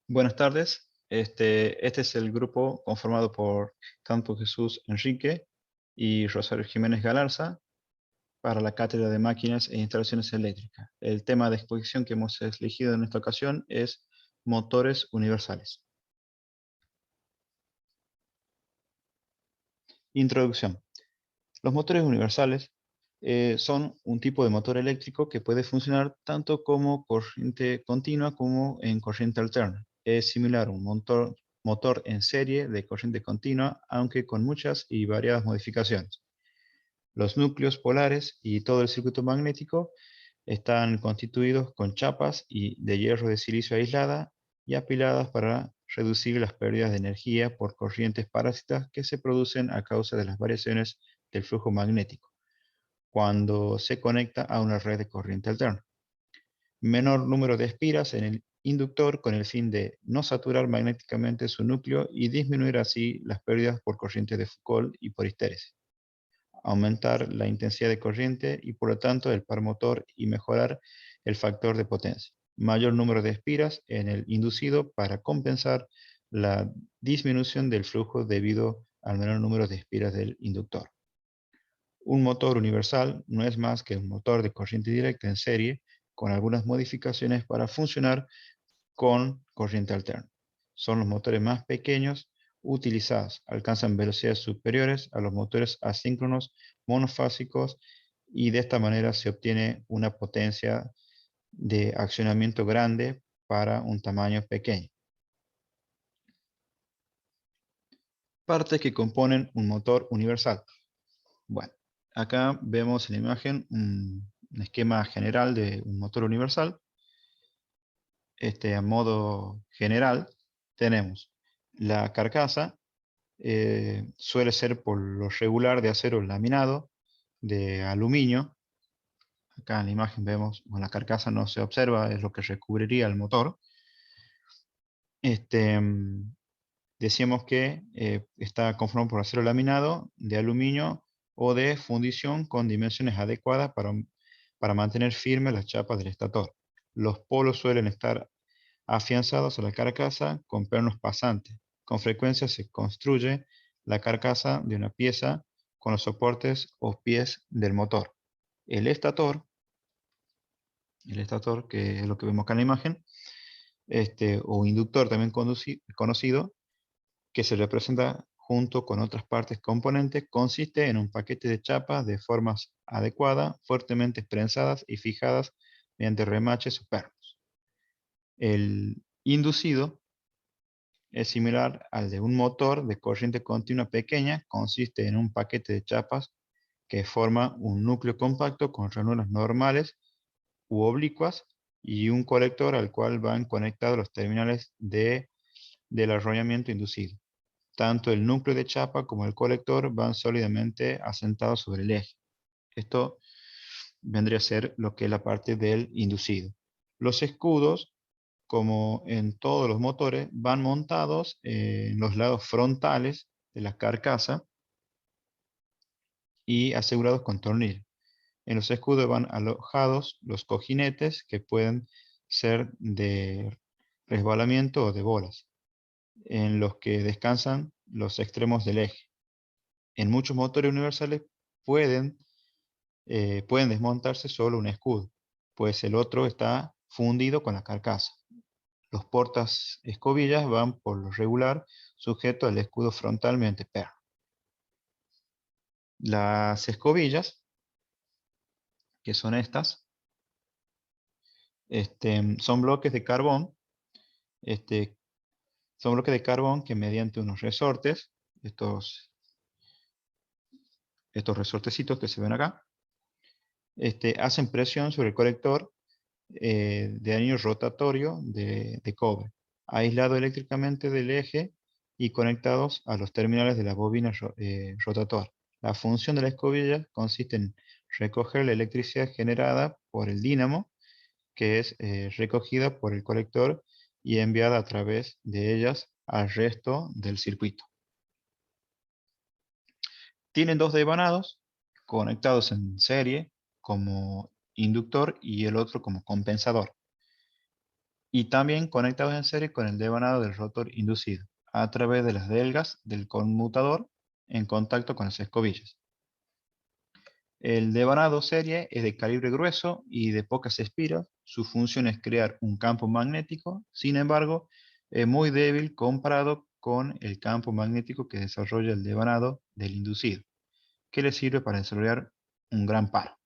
Buenas tardes. Este es el grupo conformado por Campo Jesús Enrique y Rosario Jiménez Galarza para la Cátedra de Máquinas e Instalaciones Eléctricas. El tema de exposición que hemos elegido en esta ocasión es motores universales. Introducción. Los motores universales son un tipo de motor eléctrico que puede funcionar tanto como corriente continua como en corriente alterna. Es similar a un motor en serie de corriente continua, aunque con muchas y variadas modificaciones. Los núcleos polares y todo el circuito magnético están constituidos con chapas de hierro de silicio aislada y apiladas para reducir las pérdidas de energía por corrientes parásitas que se producen a causa de las variaciones del flujo magnético cuando se conecta a una red de corriente alterna. Menor número de espiras en el inductor con el fin de no saturar magnéticamente su núcleo y disminuir así las pérdidas por corriente de Foucault y por histéresis. Aumentar la intensidad de corriente y por lo tanto el par motor y mejorar el factor de potencia. Mayor número de espiras en el inducido para compensar la disminución del flujo debido al menor número de espiras del inductor. Un motor universal no es más que un motor de corriente directa en serie con algunas modificaciones para funcionar con corriente alterna. Son los motores más pequeños utilizados. Alcanzan velocidades superiores a los motores asíncronos monofásicos y de esta manera se obtiene una potencia de accionamiento grande para un tamaño pequeño. Partes que componen un motor universal. Bueno, acá vemos en la imagen un esquema general de un motor universal. A modo general tenemos la carcasa, suele ser por lo regular de acero laminado, de aluminio. Acá en la imagen vemos, bueno, la carcasa no se observa, es lo que recubriría el motor. Decíamos que está conformado por acero laminado, de aluminio o de fundición con dimensiones adecuadas para mantener firmes las chapas del estator. Los polos suelen estar afianzados a la carcasa con pernos pasantes. Con frecuencia se construye la carcasa de una pieza con los soportes o pies del motor. El estator, que es lo que vemos acá en la imagen, o inductor también conocido, que se representa junto con otras partes componentes, consiste en un paquete de chapas de formas adecuadas, fuertemente prensadas y fijadas mediante remaches o pernos. El inducido es similar al de un motor de corriente continua pequeña, consiste en un paquete de chapas que forma un núcleo compacto con ranuras normales u oblicuas y un colector al cual van conectados los terminales del arrollamiento inducido. Tanto el núcleo de chapa como el colector van sólidamente asentados sobre el eje. Esto vendría a ser lo que es la parte del inducido. Los escudos, como en todos los motores, van montados en los lados frontales de la carcasa y asegurados con tornillos. En los escudos van alojados los cojinetes que pueden ser de resbalamiento o de bolas, en los que descansan los extremos del eje. En muchos motores universales pueden, pueden desmontarse solo un escudo, pues el otro está fundido con la carcasa. Los portas escobillas van por lo regular sujetos al escudo frontalmente perno. Las escobillas, que son estas, son bloques de carbón, este, son bloques de carbón que mediante unos resortes, estos resortecitos que se ven acá, hacen presión sobre el colector de anillo rotatorio de cobre, aislado eléctricamente del eje y conectados a los terminales de la bobina rotatoria. La función de la escobilla consiste en recoger la electricidad generada por el dínamo, que es recogida por el colector y enviada a través de ellas al resto del circuito. Tienen dos devanados conectados en serie como inductor y el otro como compensador. y también conectados en serie con el devanado del rotor inducido a través de las delgas del conmutador en contacto con las escobillas. El devanado serie es de calibre grueso y de pocas espiras. Su función es crear un campo magnético, sin embargo, es muy débil comparado con el campo magnético que desarrolla el devanado del inducido, que le sirve para desarrollar un gran paro,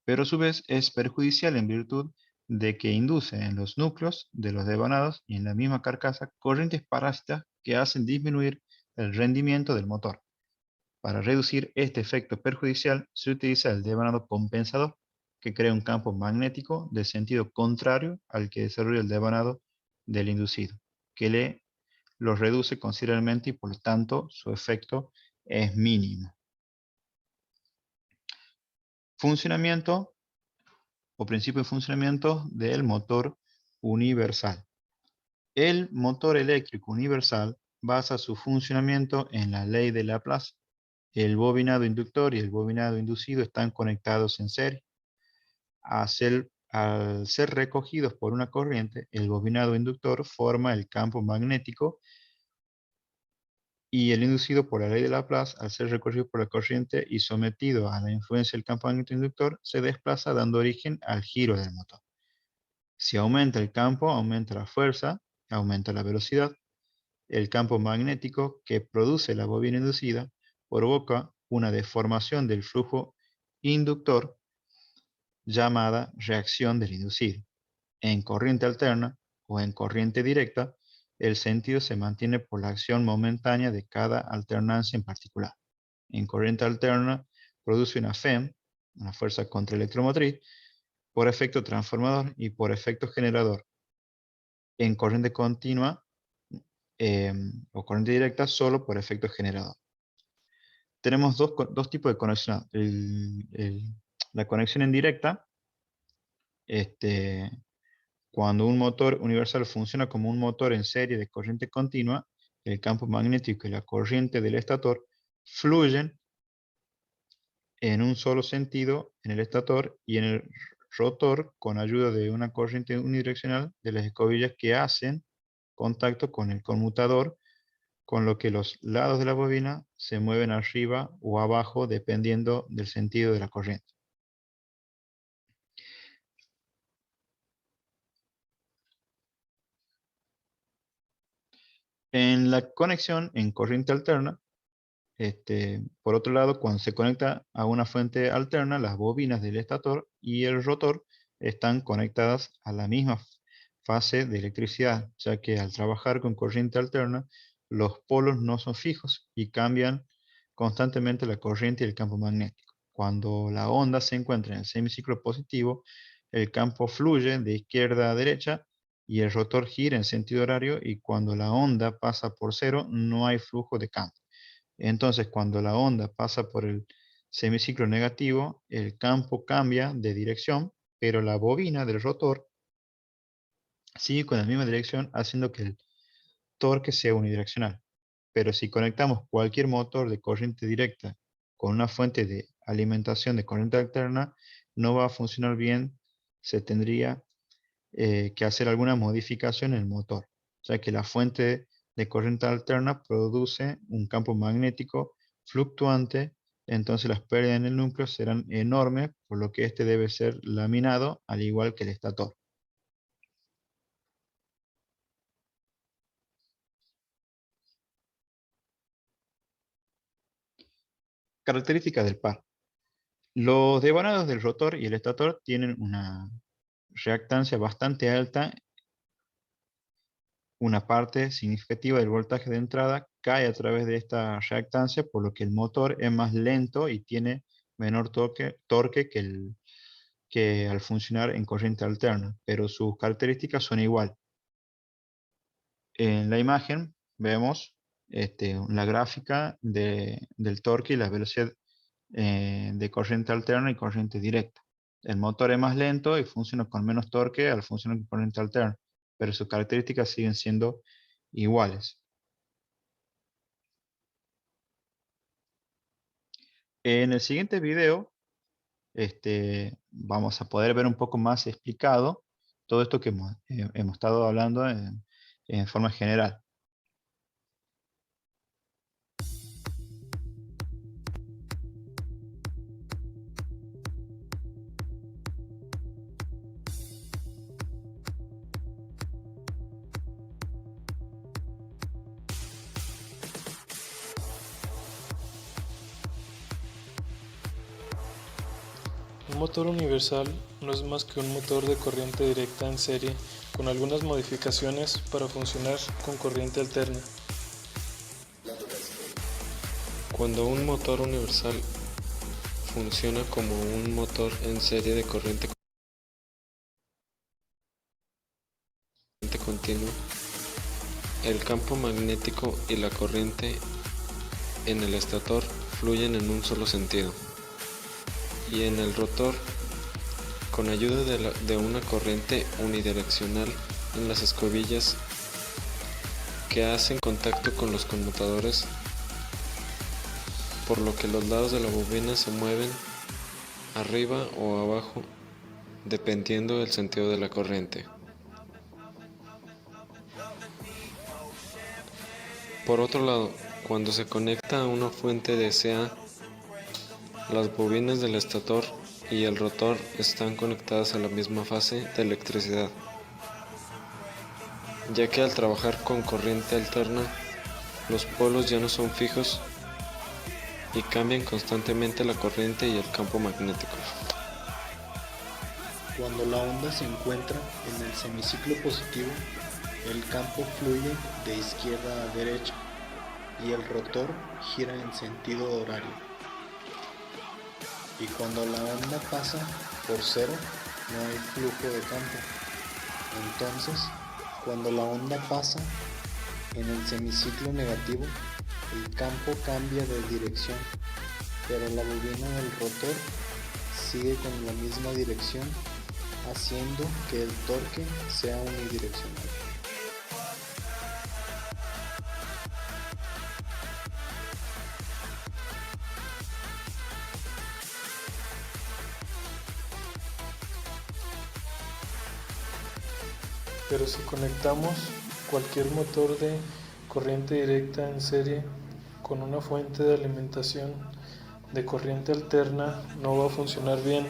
pero a su vez es perjudicial en virtud de que induce en los núcleos de los devanados y en la misma carcasa corrientes parásitas que hacen disminuir el rendimiento del motor. Para reducir este efecto perjudicial se utiliza el devanado compensador, que crea un campo magnético de sentido contrario al que desarrolla el devanado del inducido, que lo reduce considerablemente y por lo tanto su efecto es mínimo. Funcionamiento o principio de funcionamiento del motor universal. El motor eléctrico universal basa su funcionamiento en la ley de Laplace. El bobinado inductor y el bobinado inducido están conectados en serie. Al ser recogidos por una corriente, el bobinado inductor forma el campo magnético y el inducido por la ley de Laplace, al ser recorrido por la corriente y sometido a la influencia del campo magnético inductor, se desplaza dando origen al giro del motor. Si aumenta el campo, aumenta la fuerza, aumenta la velocidad. El campo magnético que produce la bobina inducida provoca una deformación del flujo inductor llamada reacción del inducido. En corriente alterna o en corriente directa, el sentido se mantiene por la acción momentánea de cada alternancia en particular. En corriente alterna produce una FEM, una fuerza contraelectromotriz, por efecto transformador y por efecto generador. En corriente continua o corriente directa solo por efecto generador. Tenemos dos tipos de conexión. La conexión en directa, cuando un motor universal funciona como un motor en serie de corriente continua, el campo magnético y la corriente del estator fluyen en un solo sentido en el estator y en el rotor con ayuda de una corriente unidireccional de las escobillas que hacen contacto con el conmutador, con lo que los lados de la bobina se mueven arriba o abajo dependiendo del sentido de la corriente. En la conexión en corriente alterna, por otro lado, cuando se conecta a una fuente alterna, las bobinas del estator y el rotor están conectadas a la misma fase de electricidad, ya que al trabajar con corriente alterna, los polos no son fijos y cambian constantemente la corriente y el campo magnético. Cuando la onda se encuentra en el semiciclo positivo, el campo fluye de izquierda a derecha y el rotor gira en sentido horario, y cuando la onda pasa por cero, no hay flujo de campo. Entonces, cuando la onda pasa por el semiciclo negativo, el campo cambia de dirección, pero la bobina del rotor sigue con la misma dirección, haciendo que el torque sea unidireccional. Pero si conectamos cualquier motor de corriente directa con una fuente de alimentación de corriente alterna, no va a funcionar bien. Se tendría que hacer alguna modificación en el motor, ya que la fuente de corriente alterna produce un campo magnético fluctuante, entonces las pérdidas en el núcleo serán enormes, por lo que este debe ser laminado al igual que el estator. Características del par. Los devanados del rotor y el estator tienen una reactancia bastante alta. Una parte significativa del voltaje de entrada cae a través de esta reactancia, por lo que el motor es más lento y tiene menor torque que al funcionar en corriente alterna, pero sus características son igual. En la imagen vemos la gráfica del torque y la velocidad de corriente alterna y corriente directa. El motor es más lento y funciona con menos torque al funcionar con corriente alterna, pero sus características siguen siendo iguales. En el siguiente video vamos a poder ver un poco más explicado todo esto que hemos estado hablando en forma general. Un motor universal no es más que un motor de corriente directa en serie con algunas modificaciones para funcionar con corriente alterna. Cuando un motor universal funciona como un motor en serie de corriente continua, el campo magnético y la corriente en el estator fluyen en un solo sentido, y en el rotor, con ayuda de una corriente unidireccional en las escobillas que hacen contacto con los conmutadores, por lo que los lados de la bobina se mueven arriba o abajo dependiendo del sentido de la corriente. Por otro lado, cuando se conecta a una fuente de DC, las bobinas del estator y el rotor están conectadas a la misma fase de electricidad, ya que al trabajar con corriente alterna, los polos ya no son fijos y cambian constantemente la corriente y el campo magnético. Cuando la onda se encuentra en el semiciclo positivo, el campo fluye de izquierda a derecha y el rotor gira en sentido horario. Y cuando la onda pasa por cero, no hay flujo de campo. Entonces, cuando la onda pasa en el semiciclo negativo, el campo cambia de dirección, pero la bobina del rotor sigue con la misma dirección, haciendo que el torque sea unidireccional. Pero si conectamos cualquier motor de corriente directa en serie con una fuente de alimentación de corriente alterna, no va a funcionar bien.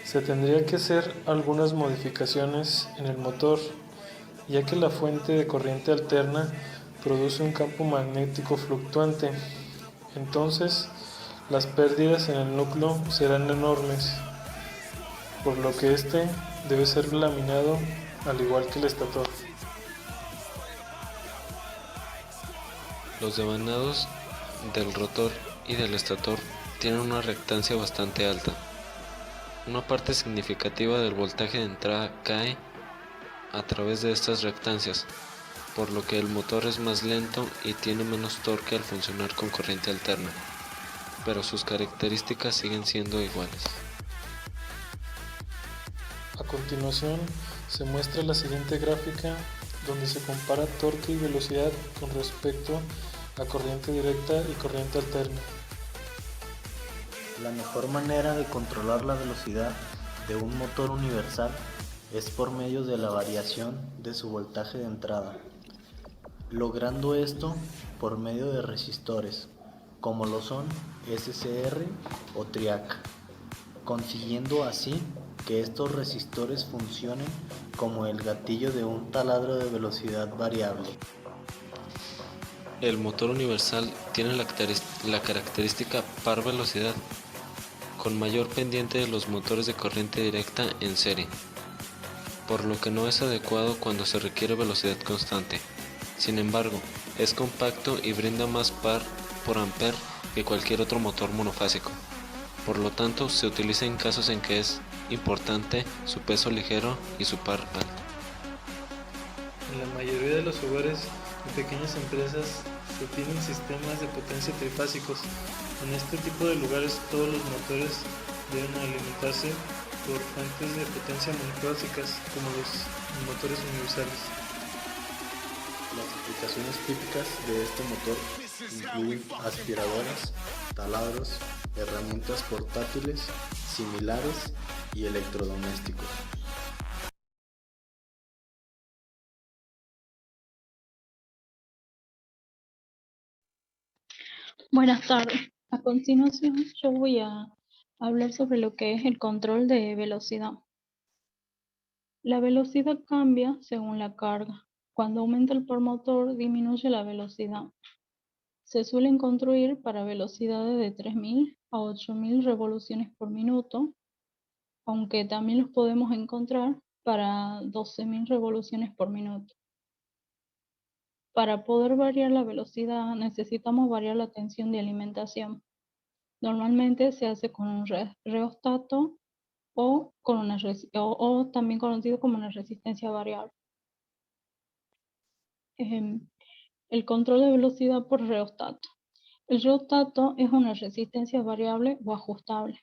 Se tendría que hacer algunas modificaciones en el motor, ya que la fuente de corriente alterna produce un campo magnético fluctuante. Entonces, las pérdidas en el núcleo serán enormes, por lo que este debe ser laminado al igual que el estator. Los devanados del rotor y del estator tienen una reactancia bastante alta. Una parte significativa del voltaje de entrada cae a través de estas reactancias, por lo que el motor es más lento y tiene menos torque al funcionar con corriente alterna, pero sus características siguen siendo iguales. A continuación se muestra la siguiente gráfica donde se compara torque y velocidad con respecto a corriente directa y corriente alterna. La mejor manera de controlar la velocidad de un motor universal es por medio de la variación de su voltaje de entrada, logrando esto por medio de resistores, como lo son SCR o TRIAC, consiguiendo así que estos resistores funcionen como el gatillo de un taladro de velocidad variable. El motor universal tiene la característica par velocidad, con mayor pendiente de los motores de corriente directa en serie, por lo que no es adecuado cuando se requiere velocidad constante. Sin embargo, es compacto y brinda más par por ampere que cualquier otro motor monofásico. Por lo tanto, se utiliza en casos en que es importante su peso ligero y su par alto. En la mayoría de los hogares y pequeñas empresas se tienen sistemas de potencia trifásicos. En este tipo de lugares todos los motores deben alimentarse por fuentes de potencia monofásicas como los motores universales. Las aplicaciones típicas de este motor incluyen aspiradoras, taladros, herramientas portátiles, similares y electrodomésticos. Buenas tardes. A continuación, yo voy a hablar sobre lo que es el control de velocidad. La velocidad cambia según la carga. Cuando aumenta el par motor, disminuye la velocidad. Se suelen construir para velocidades de 3.000 a 8.000 revoluciones por minuto, aunque también los podemos encontrar para 12.000 revoluciones por minuto. Para poder variar la velocidad, necesitamos variar la tensión de alimentación. Normalmente se hace con un reostato o también conocido como una resistencia variable. El control de velocidad por reostato. El reostato es una resistencia variable o ajustable.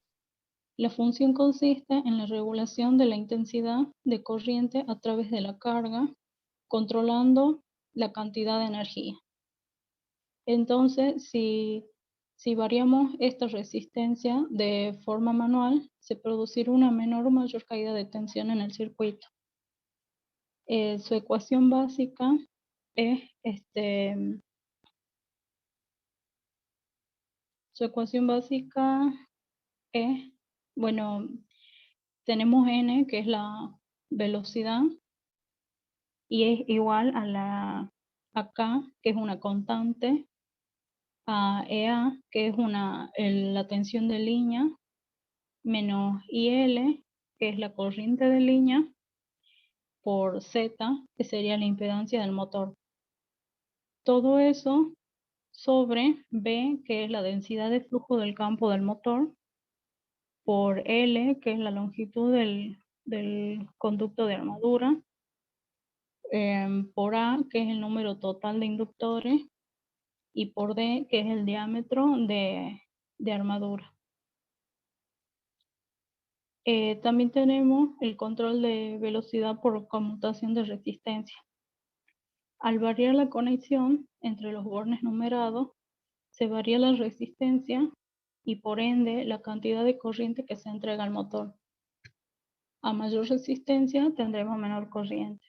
La función consiste en la regulación de la intensidad de corriente a través de la carga, controlando la cantidad de energía. Entonces, si variamos esta resistencia de forma manual, se producirá una menor o mayor caída de tensión en el circuito. Su ecuación básica es bueno, tenemos n, que es la velocidad, y es igual a k, que es una constante, a EA, que es la tensión de línea, menos IL, que es la corriente de línea, por Z, que sería la impedancia del motor. Todo eso sobre B, que es la densidad de flujo del campo del motor, por L, que es la longitud del conducto de armadura, por A, que es el número total de inductores, y por D, que es el diámetro de armadura. También tenemos el control de velocidad por conmutación de resistencia. Al variar la conexión entre los bornes numerados, se varía la resistencia y por ende la cantidad de corriente que se entrega al motor. A mayor resistencia tendremos menor corriente.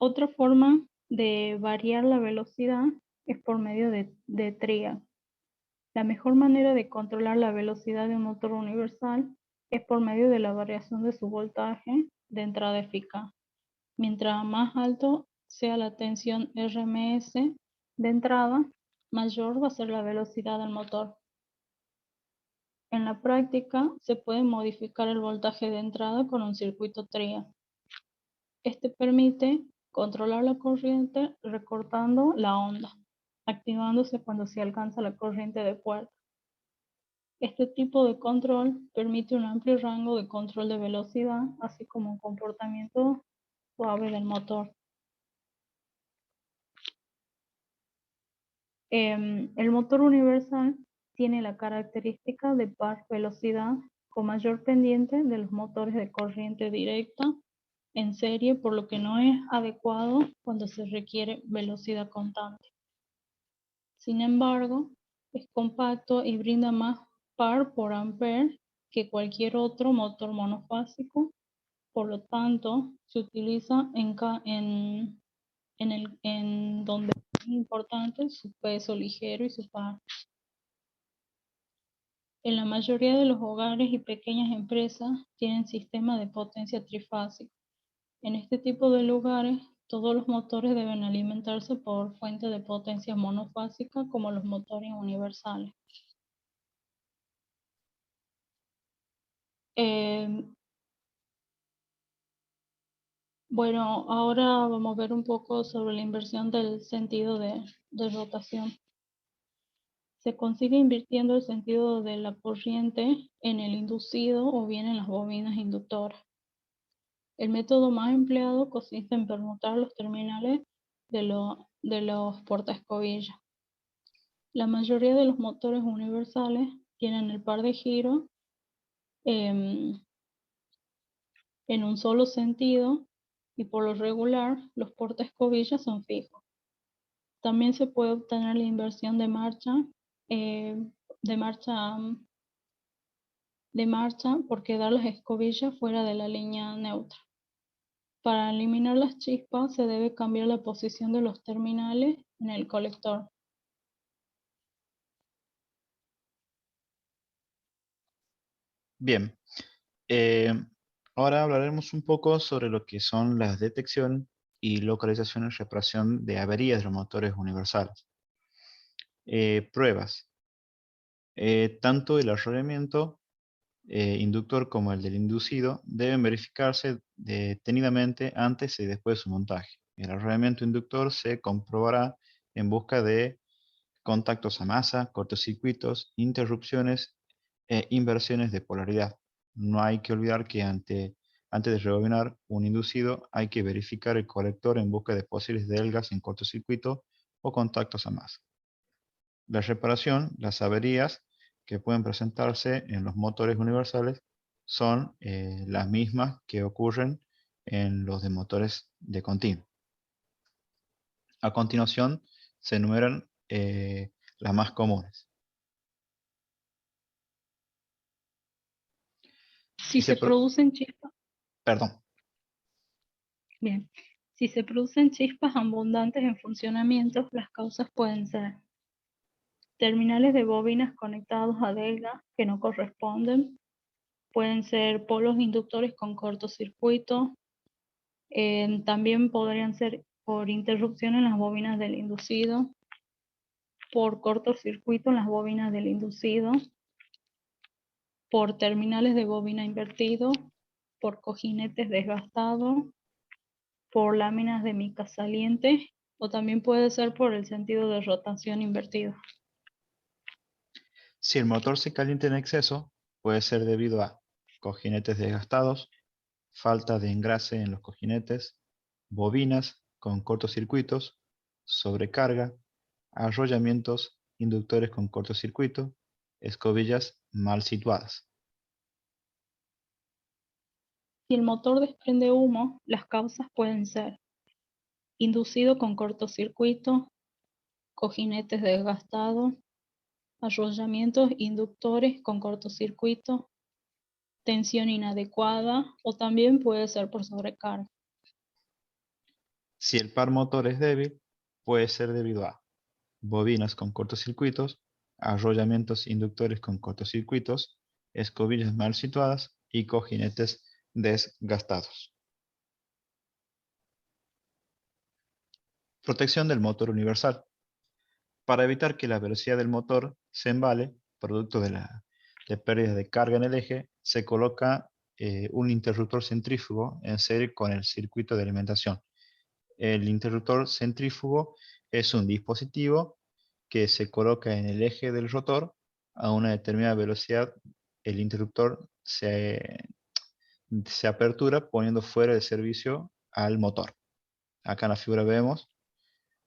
Otra forma de variar la velocidad es por medio de trías. La mejor manera de controlar la velocidad de un motor universal es por medio de la variación de su voltaje de entrada eficaz. Mientras más alto sea la tensión RMS de entrada, mayor va a ser la velocidad del motor. En la práctica, se puede modificar el voltaje de entrada con un circuito tría. Este permite controlar la corriente recortando la onda, activándose cuando se alcanza la corriente de puerta. Este tipo de control permite un amplio rango de control de velocidad, así como un comportamiento suave del motor. El motor universal tiene la característica de par velocidad con mayor pendiente de los motores de corriente directa en serie, por lo que no es adecuado cuando se requiere velocidad constante. Sin embargo, es compacto y brinda más par por ampere que cualquier otro motor monofásico, por lo tanto, se utiliza en donde es importante su peso ligero y su par. En la mayoría de los hogares y pequeñas empresas tienen sistema de potencia trifásico. En este tipo de lugares, todos los motores deben alimentarse por fuente de potencia monofásica como los motores universales. Bueno, ahora vamos a ver un poco sobre la inversión del sentido de rotación. Se consigue invirtiendo el sentido de la corriente en el inducido o bien en las bobinas inductoras. El método más empleado consiste en permutar los terminales de los portaescobillas. La mayoría de los motores universales tienen el par de giro en un solo sentido y por lo regular los portaescobillas son fijos. También se puede obtener la inversión de marcha por quedar las escobillas fuera de la línea neutra. Para eliminar las chispas se debe cambiar la posición de los terminales en el colector. Bien, eh, ahora hablaremos un poco sobre lo que son la detección y localización y reparación de averías de los motores universales. Pruebas. Tanto el arrollamiento inductor como el del inducido deben verificarse detenidamente antes y después de su montaje. El arrollamiento inductor se comprobará en busca de contactos a masa, cortocircuitos, interrupciones e inversiones de polaridad. No hay que olvidar que antes de rebobinar un inducido hay que verificar el colector en busca de posibles delgas en cortocircuito o contactos a masa. La reparación, las averías que pueden presentarse en los motores universales son las mismas que ocurren en los de motores de continuo. A continuación se enumeran las más comunes. Si se producen chispas, Perdón. bien, si se producen chispas abundantes en funcionamiento, las causas pueden ser terminales de bobinas conectados a delgas que no corresponden, pueden ser polos inductores con cortocircuito, también podrían ser por interrupción en las bobinas del inducido, por cortocircuito en las bobinas del inducido, por terminales de bobina invertido, por cojinetes desgastados, por láminas de mica saliente o también puede ser por el sentido de rotación invertido. Si el motor se calienta en exceso, puede ser debido a cojinetes desgastados, falta de engrase en los cojinetes, bobinas con cortocircuitos, sobrecarga, arrollamientos inductores con cortocircuito, escobillas mal situadas. Si el motor desprende humo, las causas pueden ser inducido con cortocircuito, cojinetes desgastados, arrollamientos inductores con cortocircuito, tensión inadecuada o también puede ser por sobrecarga. Si el par motor es débil, puede ser debido a bobinas con cortocircuitos, arrollamientos inductores con cortocircuitos, escobillas mal situadas y cojinetes desgastados. Protección del motor universal. Para evitar que la velocidad del motor se embale, producto de pérdida de carga en el eje, se coloca un interruptor centrífugo en serie con el circuito de alimentación. El interruptor centrífugo es un dispositivo que se coloca en el eje del rotor a una determinada velocidad. El interruptor se apertura poniendo fuera de servicio al motor. Acá en la figura vemos,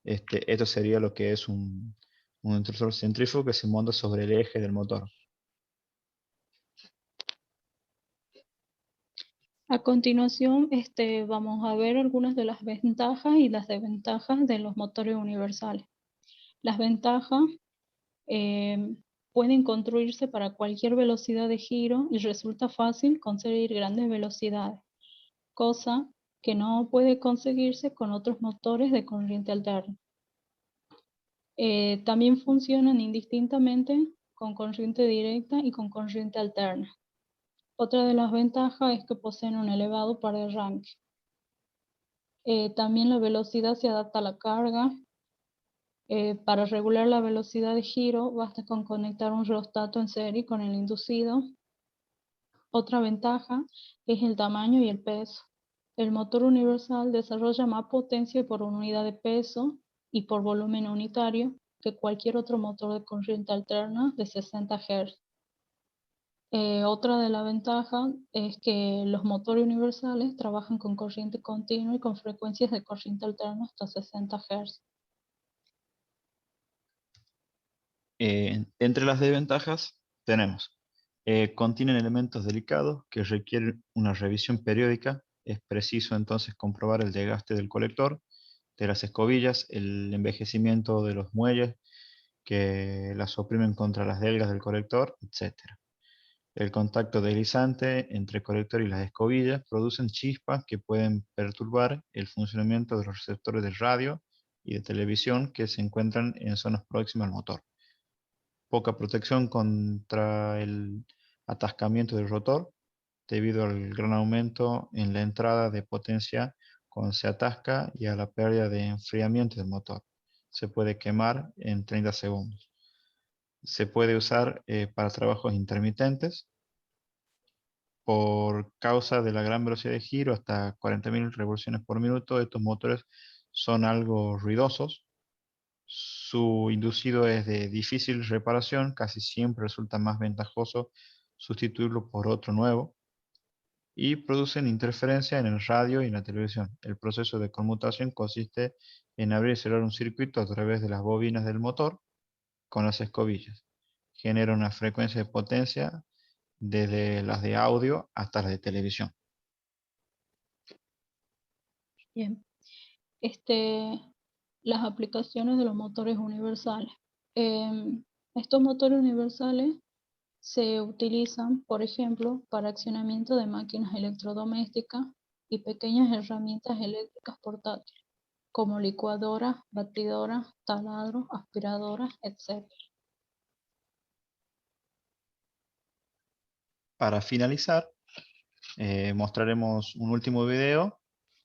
esto sería lo que es un interruptor centrífugo que se monta sobre el eje del motor. A continuación, vamos a ver algunas de las ventajas y las desventajas de los motores universales. Las ventajas pueden construirse para cualquier velocidad de giro y resulta fácil conseguir grandes velocidades, cosa que no puede conseguirse con otros motores de corriente alterna. También funcionan indistintamente con corriente directa y con corriente alterna. Otra de las ventajas es que poseen un elevado par de arranque. También la velocidad se adapta a la carga. Para regular la velocidad de giro basta con conectar un rheostato en serie con el inducido. Otra ventaja es el tamaño y el peso. El motor universal desarrolla más potencia por unidad de peso y por volumen unitario que cualquier otro motor de corriente alterna de 60 Hz. Otra de las ventajas es que los motores universales trabajan con corriente continua y con frecuencias de corriente alterna hasta 60 Hz. Entre las desventajas tenemos, contienen elementos delicados que requieren una revisión periódica. Es preciso entonces comprobar el desgaste del colector, de las escobillas, el envejecimiento de los muelles que las oprimen contra las delgas del colector, etc. El contacto deslizante entre el colector y las escobillas producen chispas que pueden perturbar el funcionamiento de los receptores de radio y de televisión que se encuentran en zonas próximas al motor. Poca protección contra atascamiento del rotor debido al gran aumento en la entrada de potencia cuando se atasca y a la pérdida de enfriamiento del motor. Se puede quemar en 30 segundos. Se puede usar para trabajos intermitentes por causa de la gran velocidad de giro, hasta 40.000 revoluciones por minuto. Estos motores son algo ruidosos. Su inducido es de difícil reparación, casi siempre resulta más ventajoso sustituirlo por otro nuevo, y producen interferencia en el radio y en la televisión. El proceso de conmutación consiste en abrir y cerrar un circuito a través de las bobinas del motor con las escobillas. Genera una frecuencia de potencia desde las de audio hasta las de televisión. Bien. Las aplicaciones de los motores universales. Estos motores universales se utilizan, por ejemplo, para accionamiento de máquinas electrodomésticas y pequeñas herramientas eléctricas portátiles, como licuadoras, batidoras, taladros, aspiradoras, etc. Para finalizar, mostraremos un último video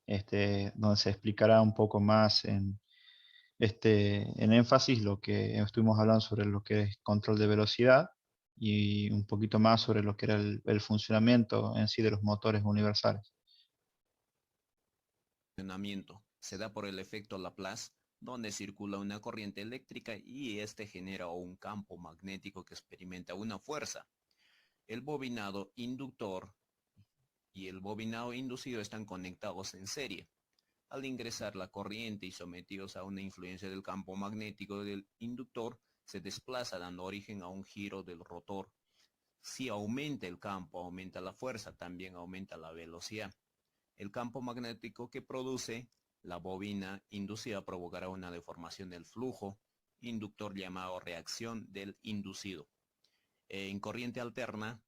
donde se explicará un poco más en énfasis lo que estuvimos hablando sobre lo que es control de velocidad y un poquito más sobre lo que era el funcionamiento en sí de los motores universales. Funcionamiento se da por el efecto Laplace, donde circula una corriente eléctrica y este genera un campo magnético que experimenta una fuerza. El bobinado inductor y el bobinado inducido están conectados en serie. Al ingresar la corriente y sometidos a una influencia del campo magnético del inductor, se desplaza dando origen a un giro del rotor. Si aumenta el campo, aumenta la fuerza, también aumenta la velocidad. El campo magnético que produce la bobina inducida provocará una deformación del flujo inductor llamado reacción del inducido. En corriente alterna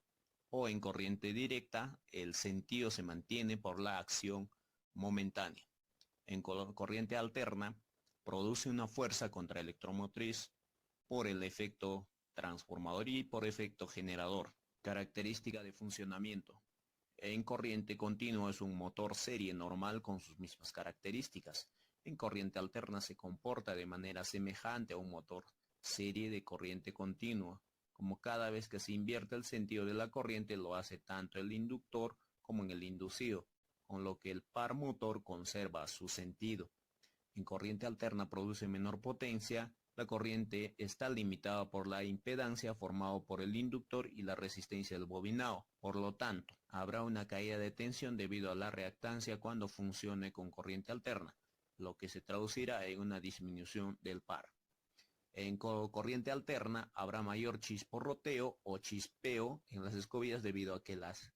o en corriente directa, el sentido se mantiene por la acción momentánea. En corriente alterna, produce una fuerza contraelectromotriz por el efecto transformador y por efecto generador. Característica de funcionamiento. En corriente continua es un motor serie normal con sus mismas características. En corriente alterna se comporta de manera semejante a un motor serie de corriente continua, como cada vez que se invierte el sentido de la corriente lo hace tanto el inductor como en el inducido, con lo que el par motor conserva su sentido. En corriente alterna produce menor potencia. La corriente está limitada por la impedancia formada por el inductor y la resistencia del bobinado. Por lo tanto, habrá una caída de tensión debido a la reactancia cuando funcione con corriente alterna, lo que se traducirá en una disminución del par. En corriente alterna habrá mayor chisporroteo o chispeo en las escobillas debido a que las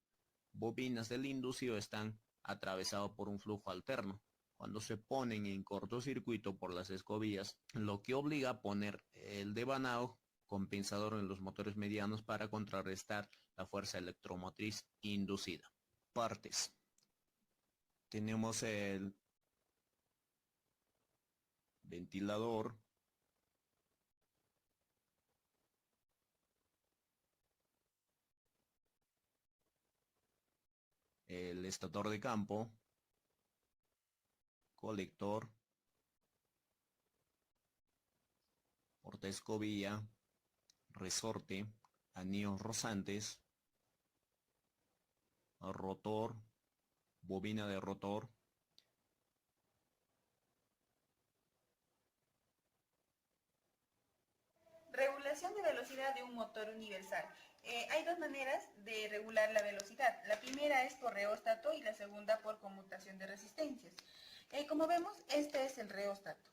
bobinas del inducido están atravesadas por un flujo alterno. Cuando se ponen en cortocircuito por las escobillas, lo que obliga a poner el devanado compensador en los motores medianos para contrarrestar la fuerza electromotriz inducida. Partes. Tenemos el ventilador, el estator de campo, colector, portaescobilla, resorte, anillos rozantes, rotor, bobina de rotor, regulación de velocidad de un motor universal. Hay dos maneras de regular la velocidad. La primera es por reóstato y la segunda por conmutación de resistencias. Como vemos, este es el reóstato.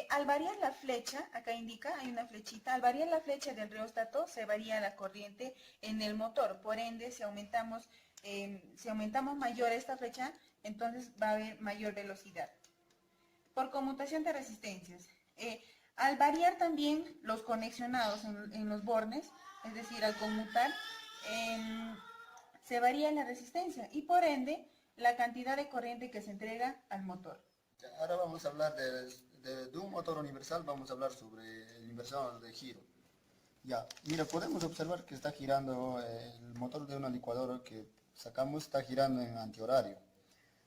Al variar la flecha, acá indica, hay una flechita, al variar la flecha del reóstato se varía la corriente en el motor. Por ende, si aumentamos mayor esta flecha, entonces va a haber mayor velocidad. Por conmutación de resistencias. Al variar también los conexionados en los bornes, es decir, al conmutar, se varía la resistencia y por ende la cantidad de corriente que se entrega al motor. Ahora vamos a hablar de un motor universal, vamos a hablar sobre el inversor de giro. Ya, mira, podemos observar que está girando el motor de una licuadora que sacamos, está girando en antihorario.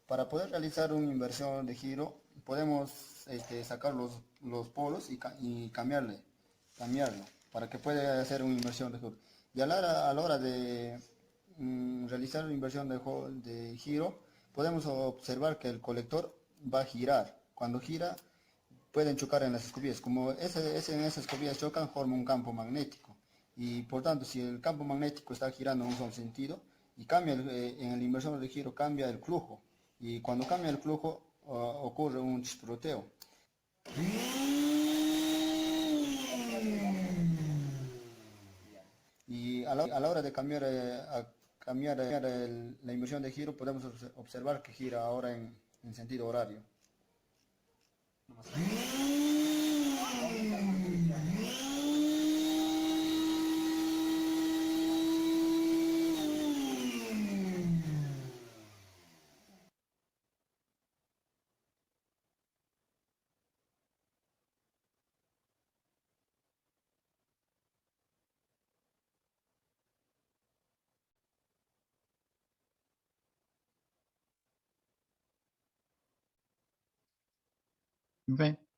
Para poder realizar una inversión de giro, podemos sacar los polos y cambiarlo, para que pueda hacer una inversión de giro. Y a la hora de realizar una inversión de giro, podemos observar que el colector va a girar. Cuando gira, pueden chocar en las escobillas. Como en esas escobillas chocan, forma un campo magnético. Y por tanto, si el campo magnético está girando en un solo sentido, y cambia en el inversor de giro cambia el flujo. Y cuando cambia el flujo, ocurre un chisporroteo. Y a la hora de cambiar, la inversión de giro, podemos observar que gira ahora en sentido horario.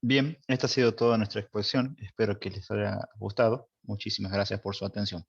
Bien, esta ha sido toda nuestra exposición. Espero que les haya gustado. Muchísimas gracias por su atención.